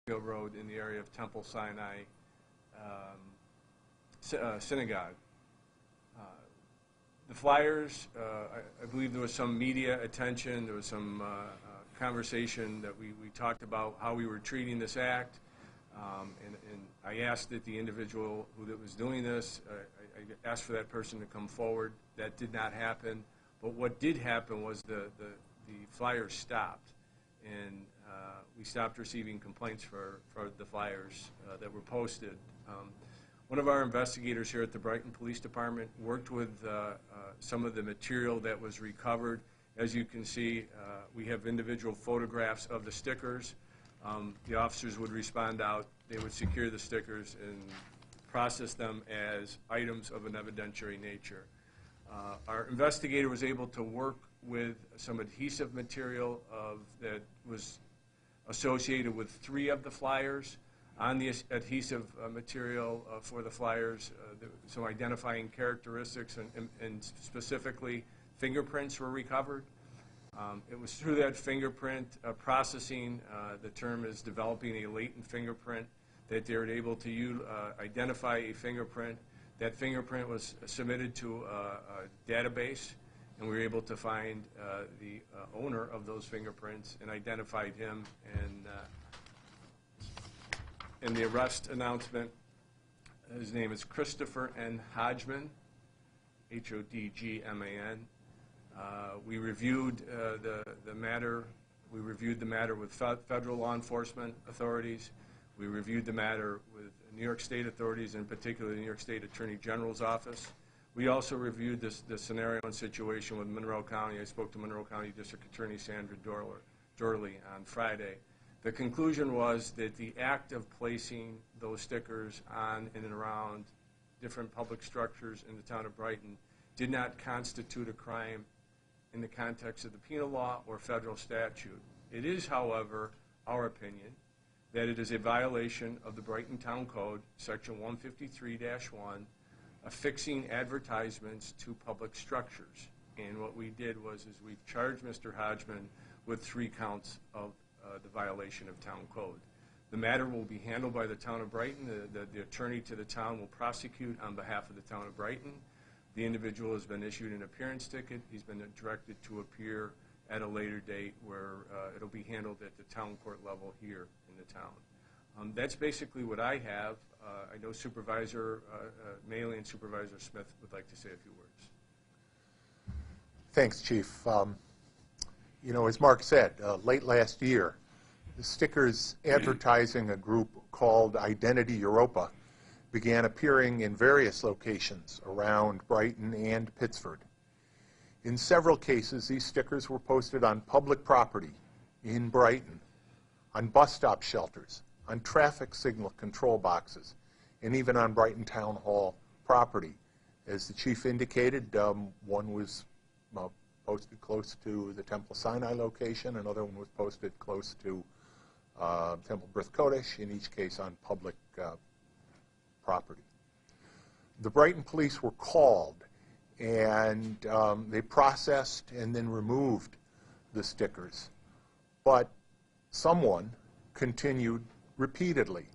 Road in the area of Temple Sinai Synagogue. The flyers, I believe there was some media attention, there was some conversation that we talked about how we were treating this act, and I asked that the individual that was doing this, I asked for that person to come forward. That did not happen, but what did happen was the flyers stopped, and we stopped receiving complaints for the flyers that were posted. One of our investigators here at the Brighton Police Department worked with some of the material that was recovered. As you can see, we have individual photographs of the stickers. The officers would respond out, they would secure the stickers and process them as items of an evidentiary nature. Our investigator was able to work with some adhesive material that was associated with 3 of the flyers. On the adhesive material for the flyers, some identifying characteristics and specifically fingerprints were recovered. It was through that fingerprint processing, the term is developing a latent fingerprint, that they were able to identify a fingerprint. That fingerprint was submitted to a database, and we were able to find the owner of those fingerprints and identified him. And in the arrest announcement, his name is Christopher N. Hodgman, Hodgman. We reviewed the matter. We reviewed the matter with federal law enforcement authorities. We reviewed the matter with New York State authorities, in particular the New York State Attorney General's office. We also reviewed the scenario and situation with Monroe County. I spoke to Monroe County District Attorney Sandra Dorley on Friday. The conclusion was that the act of placing those stickers on in and around different public structures in the town of Brighton did not constitute a crime in the context of the penal law or federal statute. It is, however, our opinion that it is a violation of the Brighton Town Code, Section 153-1, affixing advertisements to public structures. And what we did was we've charged Mr. Hodgman with 3 counts of the violation of town code. The matter will be handled by the town of Brighton. The attorney to the town will prosecute on behalf of the town of Brighton. The individual has been issued an appearance ticket. He's been directed to appear at a later date where it'll be handled at the town court level here in the town. That's basically what I have. I know Supervisor Maley and Supervisor Smith would like to say a few words. Thanks, Chief. You know, as Mark said, late last year, the stickers advertising a group called Identity Europa began appearing in various locations around Brighton and Pittsford. In several cases, these stickers were posted on public property in Brighton, on bus stop shelters, on traffic signal control boxes, and even on Brighton Town Hall property. As the Chief indicated, one was posted close to the Temple Sinai location, another one was posted close to Temple B'rith Kodesh, in each case on public property. The Brighton police were called, and they processed and then removed the stickers. But someone continued repeatedly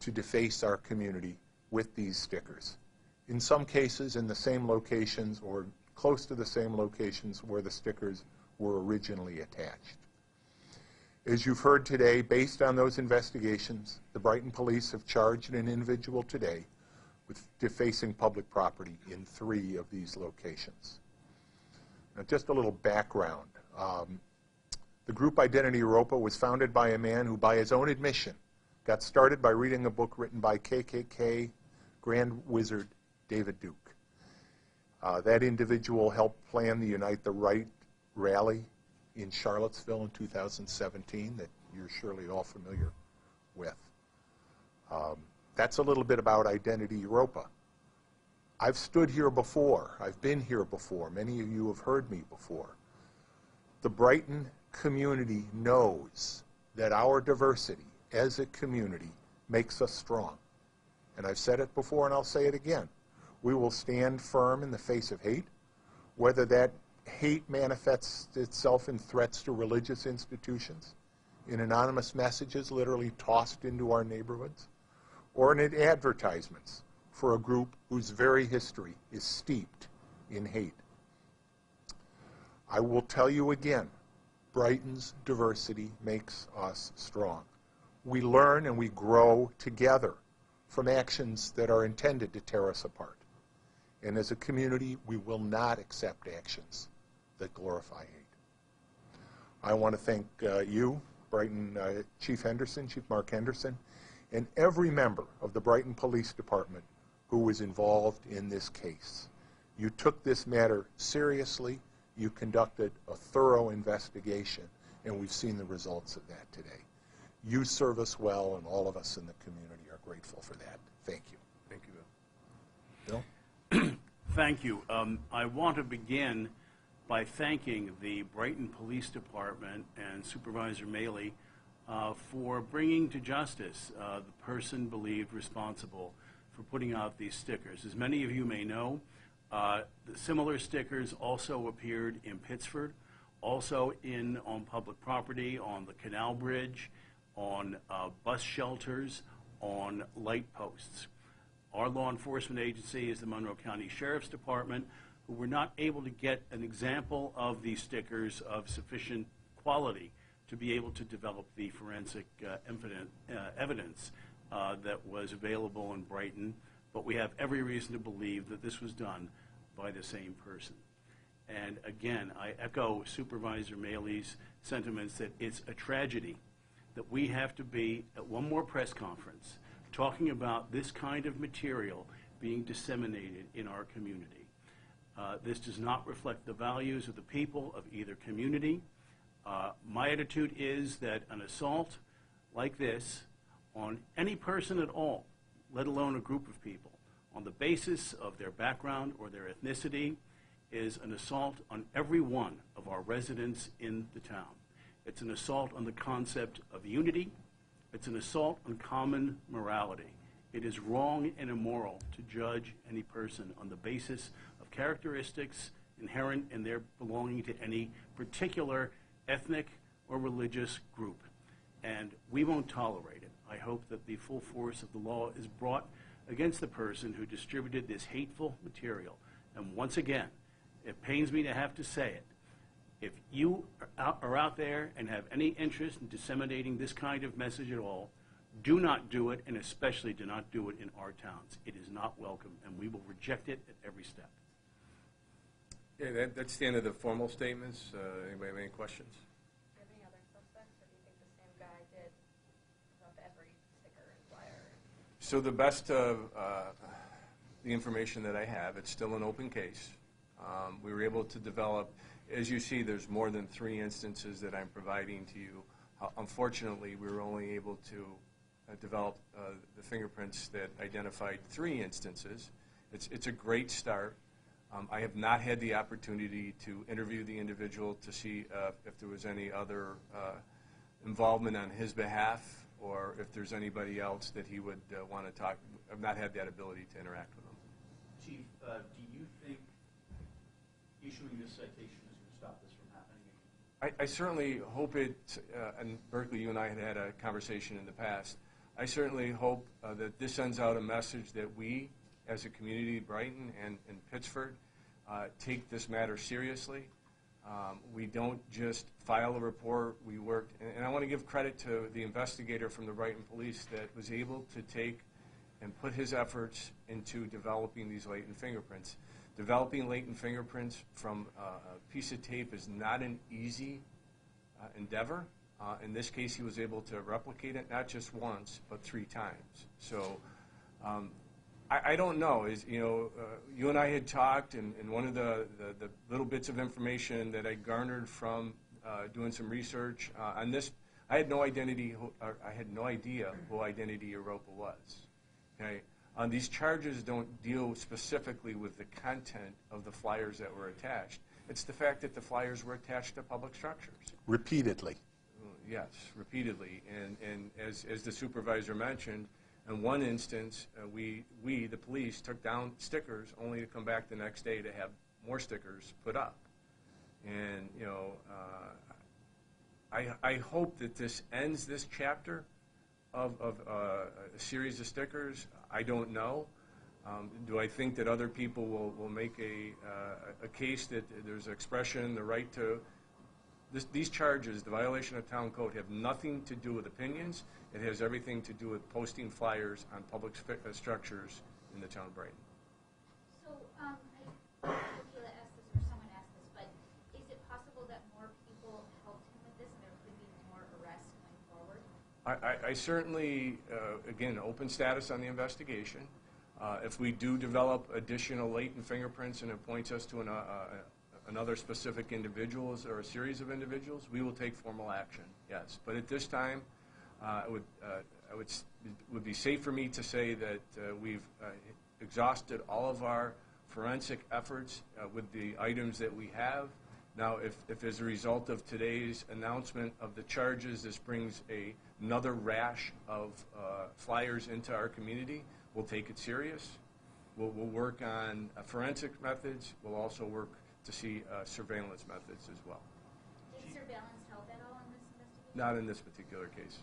to deface our community with these stickers. In some cases in the same locations or close to the same locations where the stickers were originally attached. As you've heard today, based on those investigations, the Brighton police have charged an individual today with defacing public property in 3 of these locations. Now, just a little background. The group Identity Europa was founded by a man who, by his own admission, got started by reading a book written by KKK Grand Wizard David Duke. That individual helped plan the Unite the Right rally in Charlottesville in 2017 that you're surely all familiar with. That's a little bit about Identity Europa. I've stood here before. I've been here before. Many of you have heard me before. The Brighton community knows that our diversity as a community makes us strong. And I've said it before and I'll say it again. We will stand firm in the face of hate, whether that hate manifests itself in threats to religious institutions, in anonymous messages literally tossed into our neighborhoods, or in advertisements for a group whose very history is steeped in hate. I will tell you again, Brighton's diversity makes us strong. We learn and we grow together from actions that are intended to tear us apart. And as a community, we will not accept actions that glorify hate. I want to thank you, Brighton Chief Mark Henderson, and every member of the Brighton Police Department who was involved in this case. You took this matter seriously, you conducted a thorough investigation, and we've seen the results of that today. You serve us well, and all of us in the community are grateful for that. Thank you. Thank you, Bill. Bill? Thank you. I want to begin by thanking the Brighton Police Department and Supervisor Maley for bringing to justice the person believed responsible for putting out these stickers. As many of you may know, the similar stickers also appeared in Pittsford, also on public property, on the canal bridge, on bus shelters, on light posts. Our law enforcement agency is the Monroe County Sheriff's Department, who were not able to get an example of these stickers of sufficient quality to be able to develop the forensic evidence that was available in Brighton, but we have every reason to believe that this was done by the same person. And again, I echo Supervisor Maley's sentiments that it's a tragedy that we have to be at one more press conference talking about this kind of material being disseminated in our community. This does not reflect the values of the people of either community. My attitude is that an assault like this on any person at all, let alone a group of people, on the basis of their background or their ethnicity, is an assault on every one of our residents in the town. It's an assault on the concept of unity. It's an assault on common morality. It is wrong and immoral to judge any person on the basis of characteristics inherent in their belonging to any particular ethnic or religious group. And we won't tolerate it. I hope that the full force of the law is brought against the person who distributed this hateful material. And once again, it pains me to have to say it. If you are out there and have any interest in disseminating this kind of message at all, do not do it, and especially do not do it in our towns. It is not welcome, and we will reject it at every step. Yeah, that's the end of the formal statements. Anybody have any questions? Do you have any other suspects, or do you think the same guy did up every sticker and flyer? So the best of the information that I have, it's still an open case. We were able to develop, as you see, there's more than 3 instances that I'm providing to you. Unfortunately, we were only able to develop the fingerprints that identified 3 instances. It's a great start. I have not had the opportunity to interview the individual to see if there was any other involvement on his behalf, or if there's anybody else that he would want to talk. I've not had that ability to interact with him. Chief, do you think issuing this citation is going to stop this from happening again? I certainly hope it, and Berkeley, you and I had a conversation in the past, I certainly hope that this sends out a message that we, as a community, Brighton and Pittsford, take this matter seriously. We don't just file a report. We worked, and I want to give credit to the investigator from the Brighton Police that was able to take and put his efforts into developing these latent fingerprints. Developing latent fingerprints from a piece of tape is not an easy endeavor. In this case, he was able to replicate it not just once, but 3 times. So I don't know. You and I had talked, and one of the little bits of information that I garnered from doing some research on this, I had no idea who Identity Europa was. Okay. These charges don't deal specifically with the content of the flyers that were attached. It's the fact that the flyers were attached to public structures. Repeatedly. Yes, repeatedly. And as the supervisor mentioned, in one instance, we, the police, took down stickers only to come back the next day to have more stickers put up. And, I hope that this ends this chapter of a series of stickers. I don't know. Do I think that other people will make a case that there's expression, the right to... These charges, the violation of town code, have nothing to do with opinions. It has everything to do with posting flyers on public structures in the town of Brighton. So, I don't know if Kayla asked this or someone asked this, but is it possible that more people helped him with this and there could be more arrests going forward? I certainly, again, open status on the investigation. If we do develop additional latent fingerprints and it points us to another specific individuals or a series of individuals, we will take formal action, yes. But at this time, it would be safe for me to say that we've exhausted all of our forensic efforts with the items that we have. Now, if as a result of today's announcement of the charges, this brings another rash of flyers into our community, we'll take it serious. We'll work on forensic methods. We'll also work to see surveillance methods as well. Did surveillance help at all in this investigation? Not in this particular case.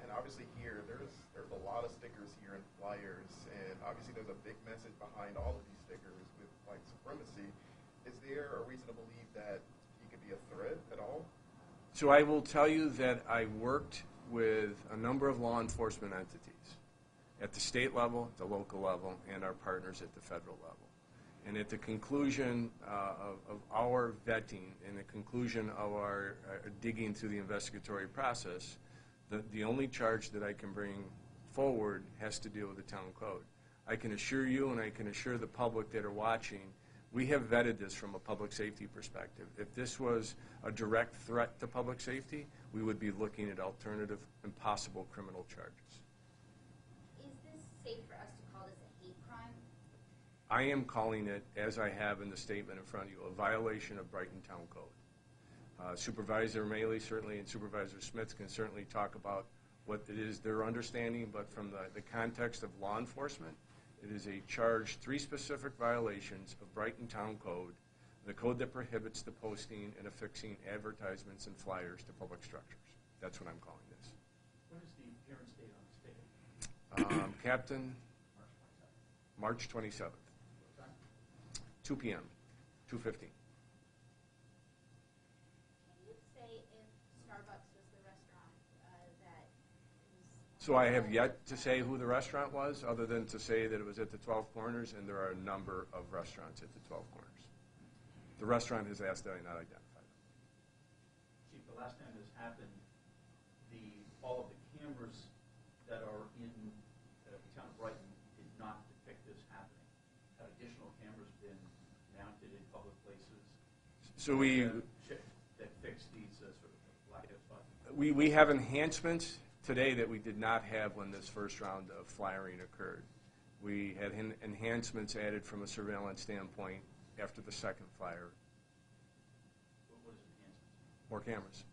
And obviously here, there's a lot of stickers here and flyers, and obviously there's a big message behind all of these stickers with white supremacy. Is there a reason to believe that he could be a threat at all? So I will tell you that I worked with a number of law enforcement entities at the state level, the local level, and our partners at the federal level. And at the conclusion of our vetting and the conclusion of our digging through the investigatory process, the only charge that I can bring forward has to deal with the town code. I can assure you and I can assure the public that are watching, we have vetted this from a public safety perspective. If this was a direct threat to public safety, we would be looking at alternative and possible criminal charges. Is this safe for us to call this a hate crime? I am calling it, as I have in the statement in front of you, a violation of Brighton Town Code. Supervisor Maley certainly and Supervisor Smith can certainly talk about what it is their understanding, but from the context of law enforcement, it is a charge, 3 specific violations of Brighton Town Code, the code that prohibits the posting and affixing advertisements and flyers to public structures. That's what I'm calling this. When is the appearance date on this ticket? Captain, March 27th. 2 p.m., 2:15. Can you say if Starbucks was the restaurant that was... So I have yet to say who the restaurant was, other than to say that it was at the 12 Corners, and there are a number of restaurants at the 12 Corners. The restaurant has asked that I not identify them. Chief, the last time this happened, all of the cameras that are in the town of Brighton did not depict this happening. Have additional cameras been mounted in public places? So that fix these sort of black spots? we have enhancements today that we did not have when this first round of flyering occurred. We had enhancements added from a surveillance standpoint after the second flyer. What is enhancements? More cameras.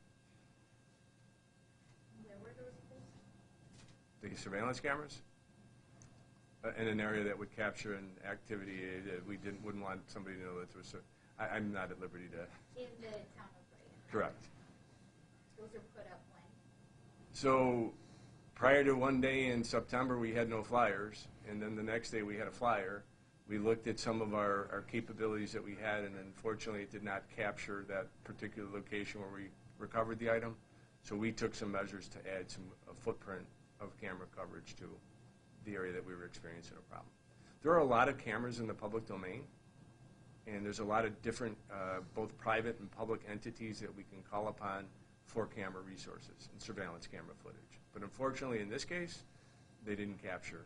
Where were those placed? The surveillance cameras in an area that would capture an activity that we wouldn't want somebody to know that there was. I'm not at liberty to. In the town of Brighton? Correct. Those are put up when? So prior to one day in September, we had no flyers, and then the next day we had a flyer. We looked at some of our capabilities that we had, and unfortunately it did not capture that particular location where we recovered the item. So we took some measures to add a footprint of camera coverage to the area that we were experiencing a problem. There are a lot of cameras in the public domain, and there's a lot of different, both private and public entities that we can call upon for camera resources and surveillance camera footage. But unfortunately, in this case, they didn't capture.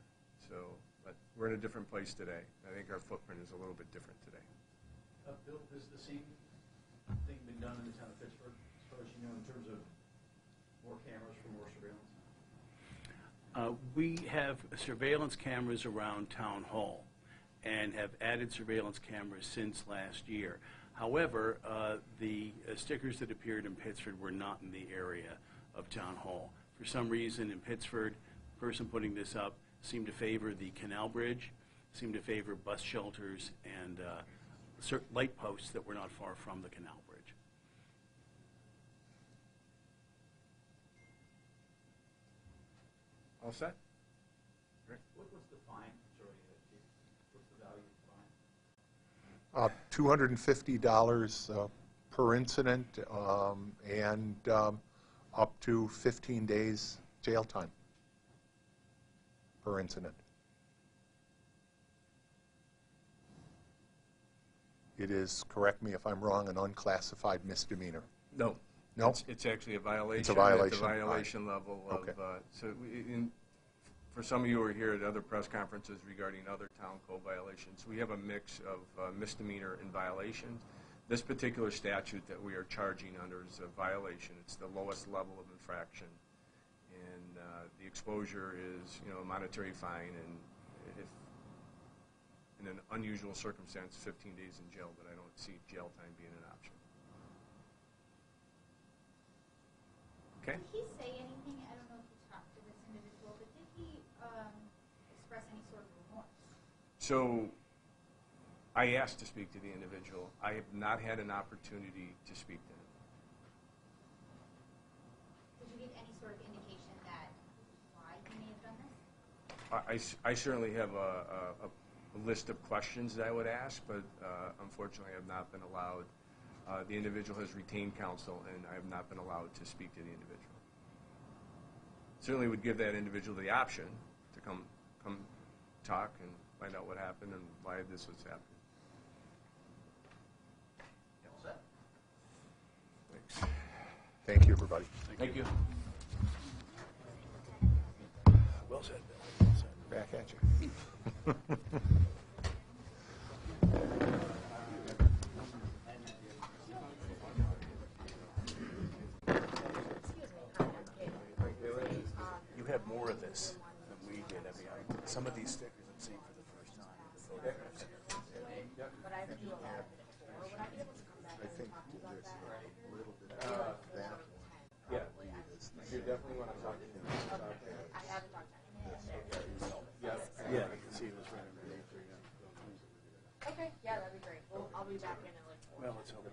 So, but we're in a different place today. I think our footprint is a little bit different today. Bill, has the same thing been done in the town of Pittsburgh, as far as you know, in terms of more cameras for more surveillance? We have surveillance cameras around Town Hall and have added surveillance cameras since last year. However, the stickers that appeared in Pittsford were not in the area of Town Hall. For some reason in Pittsford, the person putting this up seemed to favor the canal bridge, seemed to favor bus shelters and certain light posts that were not far from the canal bridge. All set? What's the fine? Sorry, what's the value of the fine? $250 per incident, and up to 15 days jail time per incident. It is, correct me if I'm wrong, an unclassified misdemeanor. No. No? It's actually a violation. It's a violation. At the violation level of, Okay. For some of you who are here at other press conferences regarding other town code violations, we have a mix of misdemeanor and violations. This particular statute that we are charging under is a violation. It's the lowest level of infraction. And the exposure is, a monetary fine, and if in an unusual circumstance, 15 days in jail, but I don't see jail time being an option. Okay? Did he say anything? I don't know if you talked to this individual, but did he express any sort of remorse? So I asked to speak to the individual. I have not had an opportunity to speak to him. Did you get any sort of indication that why he may have done this? I certainly have a list of questions that I would ask, but unfortunately I have not been allowed. The individual has retained counsel, and I have not been allowed to speak to the individual. Certainly would give that individual the option to come talk and find out what happened and why this was happening. All set? Thanks. Thank you, everybody. Thank you. Well said, Bill. Well said. Back at you. You have more of this than we did. I mean, some of these stickers I'm seeing for the first time. The photographs. But I would do a lot of it before. Would I be able to come back I and think talk about that? a little bit of that one. Yeah. You definitely want to talk to him about that. I haven't talked to him. Yeah, I can see it was right underneath there. Yeah. Okay, yeah, that'd be great. Well, I'll be back in at like 4. Well, let's hope.